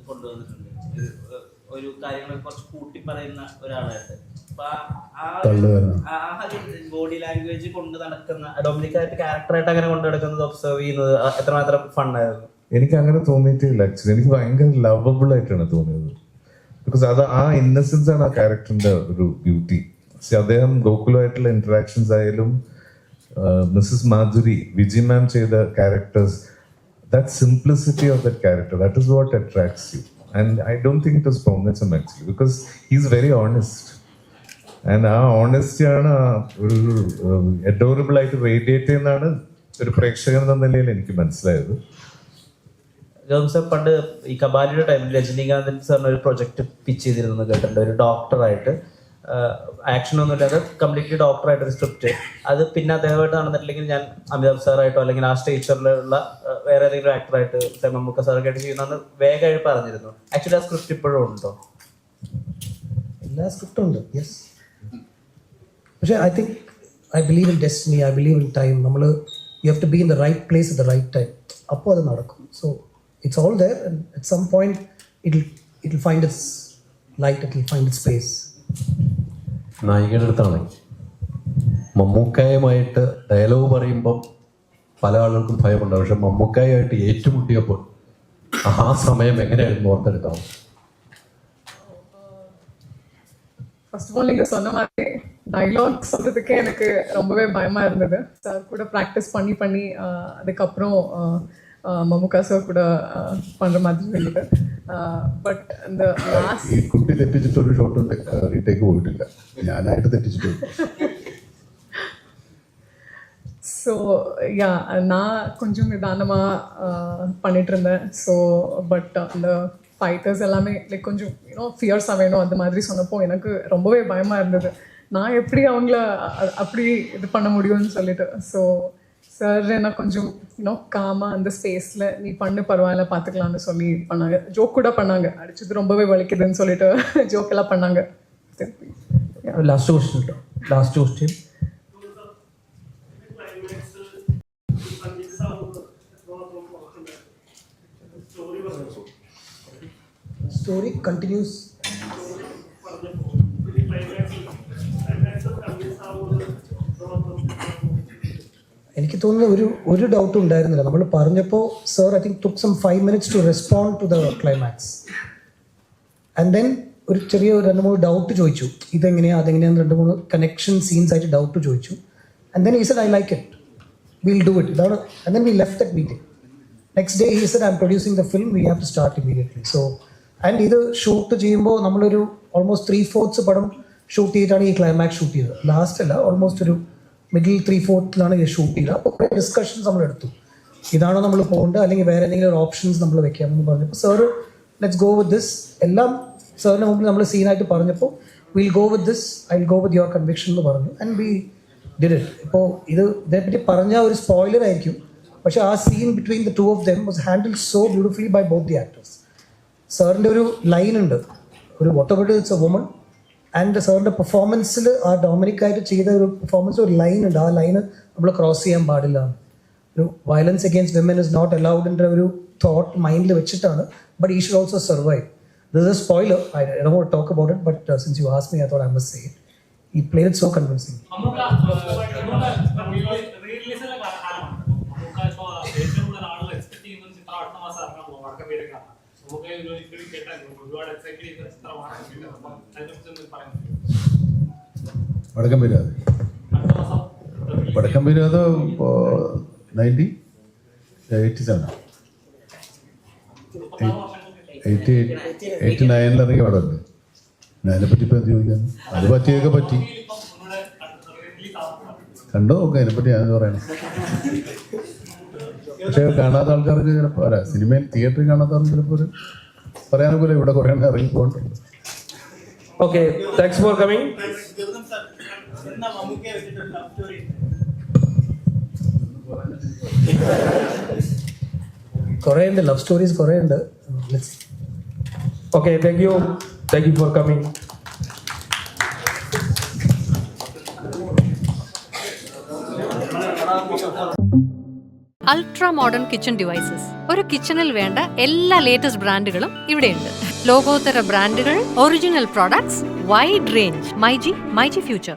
കൊണ്ടുവന്നിട്ടുണ്ട് ഒരു കാര്യങ്ങളെ കുറച്ച് കൂട്ടി പറയുന്ന ഒരാളായിട്ട്. അപ്പൊ ബോഡി ലാംഗ്വേജ് കൊണ്ട് നടക്കുന്ന ഡൊമിനിക്കായിട്ട് ക്യാരക്ടറായിട്ട് അങ്ങനെ കൊണ്ടു നടക്കുന്നത് ഒബ്സർവ് ചെയ്യുന്നത് എത്രമാത്രം ഫണ്ണായിരുന്നു. എനിക്ക് അങ്ങനെ തോന്നിയിട്ടില്ല. ആക്ച്വലി എനിക്ക് ഭയങ്കര ലവബിൾ ആയിട്ടാണ് തോന്നിയത്. ബിക്കോസ് അത് ആ ഇന്നസെൻസ് ആണ് ആ ക്യാരക്ടറിന്റെ ഒരു ബ്യൂട്ടി. അദ്ദേഹം ഗോകുലുമായിട്ടുള്ള ഇന്ററാക്ഷൻസ് ആയാലും മിസ്സസ് മാധുരി, വിജി മാം ചെയ്ത characters, that simplicity of that character, that is what attracts you. And I don't think it was Pongasam actually, because he's very honest. And ആ ഓണസ്റ്റിയാണ് ഒരു അഡോറബിൾ ആയിട്ട് റേഡിയേറ്റ് ചെയ്യുന്നതാണ് ഒരു പ്രേക്ഷകൻ എന്ന നിലയിൽ എനിക്ക് മനസ്സിലായത്. ജോൺസൺ പണ്ട് ഈ കബാലിയുടെ ടൈമിൽ രജനീകാന്തൻ സാറിന് ഒരു പ്രൊജക്ട് പിച്ച് ചെയ്തിരുന്നു കേട്ടിട്ടുണ്ട്, ഒരു ഡോക്ടറായിട്ട്. ആക്ഷനൊന്നും ഇല്ലാതെ കംപ്ലീറ്റ്ലി ഡോക്ടറായിട്ട് ഒരു സ്ക്രിപ്റ്റ്. അത് പിന്നെ അദ്ദേഹമായിട്ട് നടന്നിട്ടില്ലെങ്കിൽ ഞാൻ അമിതാഭ് സാറായിട്ടോ അല്ലെങ്കിൽ ആ സ്റ്റേച്ചറിലുള്ള വേറെ ഏതെങ്കിലും ആക്ടറായിട്ട് മമ്മൂക്ക സാറൊക്കെ ആയിട്ട് ചെയ്യുന്നതെന്ന് വേഗമായി പറഞ്ഞിരുന്നു. ആക്ച്വലി ആ സ്ക്രിപ്റ്റ് ഇപ്പോഴും ഉണ്ടോ? എല്ലാ സ്ക്രിപ്റ്റും ഉണ്ട്, യെസ്. പക്ഷേ I believe in destiny, I believe in time. നമ്മൾ you have to be in the right place at the right time. അപ്പോൾ അത് നടക്കും. So it's all there and at some point it will find its light, it will find its space. നായികയുടെ അടുത്താണ് മമ്മൂക്കായുമായിട്ട് dialogue പറയുമ്പം പല ആളുകൾക്കും ഭയമുണ്ടാവും. പക്ഷെ മമ്മൂക്കായുമായിട്ട് ഏറ്റുമുട്ടിയപ്പോൾ ആ സമയം எங்கேயாയിരുന്നു ஓர்த்தெடுத்தோம்? ஃபர்ஸ்ட் ஆஃப் ஆல் நீங்கள் சொன்ன மாதிரி டைலாக் சொல்கிறதுக்கே எனக்கு ரொம்பவே பயமாக இருந்தது. சார் கூட ப்ராக்டிஸ் பண்ணி அதுக்கப்புறம் മമ്മൂക്ക സാർ കൂടെ പണ്ട മാതിരി വേണ്ടിയിട്ട്. ബട്ട് ഈ കുട്ടി തെറ്റിച്ചിട്ടൊരു ഷോട്ട് റീടേക്ക് പോയിട്ടില്ല, ഞാനായിട്ട് തെറ്റിച്ചിട്ടുണ്ട്. ஸோ யா, நான் கொஞ்சம் நிதானமாக பண்ணிட்டு இருந்தேன். ஸோ பட் அந்த ஃபைட்டர்ஸ் எல்லாமே லைக் கொஞ்சம் ஃபியர்ஸாக வேணும் அந்த மாதிரி சொன்னப்போ எனக்கு ரொம்பவே பயமாக இருந்தது. நான் எப்படி அவங்கள அப்படி இது பண்ண முடியும்னு சொல்லிட்டு. ஸோ சார் என்ன கொஞ்சம் காமாக அந்த ஸ்பேஸில் நீ பண்ணு பரவாயில்ல பார்த்துக்கலான்னு சொல்லி பண்ணாங்க. ஜோக் கூட பண்ணாங்க, அடிச்சது ரொம்பவே வலிக்குதுன்னு சொல்லிட்டு ஜோக் எல்லாம் பண்ணாங்க. Last question story continues. എനിക്ക് തോന്നുന്നു ഒരു ഡൗട്ടും ഉണ്ടായിരുന്നില്ല. നമ്മൾ പറഞ്ഞപ്പോൾ sir I think took some 5 minutes to respond to the climax. And then ഒരു ചെറിയ 2-3 ഡൗട്ട് ചോദിച്ചു, ഇതെങ്ങനെയാണ് അതെങ്ങനെയാന്ന് 2-3 കണക്ഷൻ സീൻസ് ആയിട്ട് ഡൗട്ട് ചോദിച്ചു. And then he said, I like it, we'll do it. And then we left that meeting. Next day he said, I'm producing the film, we have to start immediately. So and ഇത് shoot ചെയ്യുമ്പോൾ നമ്മളൊരു almost 3/4 പടം shoot ചെയ്തിട്ടാണ് ഈ climax shoot ചെയ്തത്. Last അല്ല, almost ഒരു middle 3/4 ഇത് ഷൂട്ട് ചെയ്തത്. അപ്പോൾ കുറേ ഡിസ്കഷൻസ് നമ്മളെടുത്തു, ഇതാണോ നമ്മൾ പോകേണ്ടത് അല്ലെങ്കിൽ വേറെ എന്തെങ്കിലും ഒരു ഓപ്ഷൻസ് നമ്മൾ വെക്കാമെന്ന് പറഞ്ഞപ്പോൾ sir let's go with this. എല്ലാം സാറിന് മുമ്പിൽ നമ്മൾ സീനായിട്ട് പറഞ്ഞപ്പോൾ will go with this, I will go with your conviction എന്ന് പറഞ്ഞു. And we did it. ഇപ്പോൾ ഇതേപ്പറ്റി പറഞ്ഞാൽ ഒരു സ്പോയിലർ ആയിരിക്കും, പക്ഷേ ആ scene between the two of them was handled so beautifully by both the actors. സാറിൻ്റെ ഒരു ലൈനുണ്ട്, ഒരു വോട്ടബിൾ ഇറ്റ്സ് എ വുമൺ, ആൻഡ് സാറിൻ്റെ പെർഫോമൻസിൽ ആ ഡൊമിനിക്കായിട്ട് ചെയ്ത ഒരു പെർഫോമൻസ് ഒരു ലൈനുണ്ട്, ആ ലൈന് നമ്മൾ ക്രോസ് ചെയ്യാൻ പാടില്ല. ഒരു violence against women is not അലൗഡിൻ്റെ ഒരു തോട്ട് മൈൻഡിൽ വെച്ചിട്ടാണ്. ബട്ട് ഈ should also survive. This is a spoiler, I don't want to talk about it, but since you asked me I thought I must say it. He played it so convincing. വടക്കം വരാതെ 89 ഇറങ്ങിയ പടമല്ലേ. അതിനെപ്പറ്റി ഇപ്പം എന്ത് ചോദിക്കാൻ? അത് പറ്റിയൊക്കെ പറ്റി കണ്ടു നോക്കാം, അതിനെപ്പറ്റി ഞാൻ പറയണം. പക്ഷേ കാണാത്ത ആൾക്കാർക്ക് ചിലപ്പോൾ അല്ല, സിനിമയിൽ തിയേറ്ററിൽ കാണാത്തവർക്ക് ചിലപ്പോൾ പറയാനൊക്കെ ഇവിടെ കുറേ ഇറങ്ങി പോകണ്ടുണ്ട്. Okay, thanks for coming. കുറേ ഉണ്ട്, ലവ് സ്റ്റോറീസ് കുറേ ഉണ്ട്. Okay, thank you for coming. Ultra modern kitchen devices. ഒരു കിച്ചണിൽ വേണ്ട എല്ലാ ലേറ്റസ്റ്റ് ബ്രാൻഡുകളും ഇവിടെയുണ്ട്. ലോകോത്തര ബ്രാൻഡുകൾ, original products, wide range. MyG future.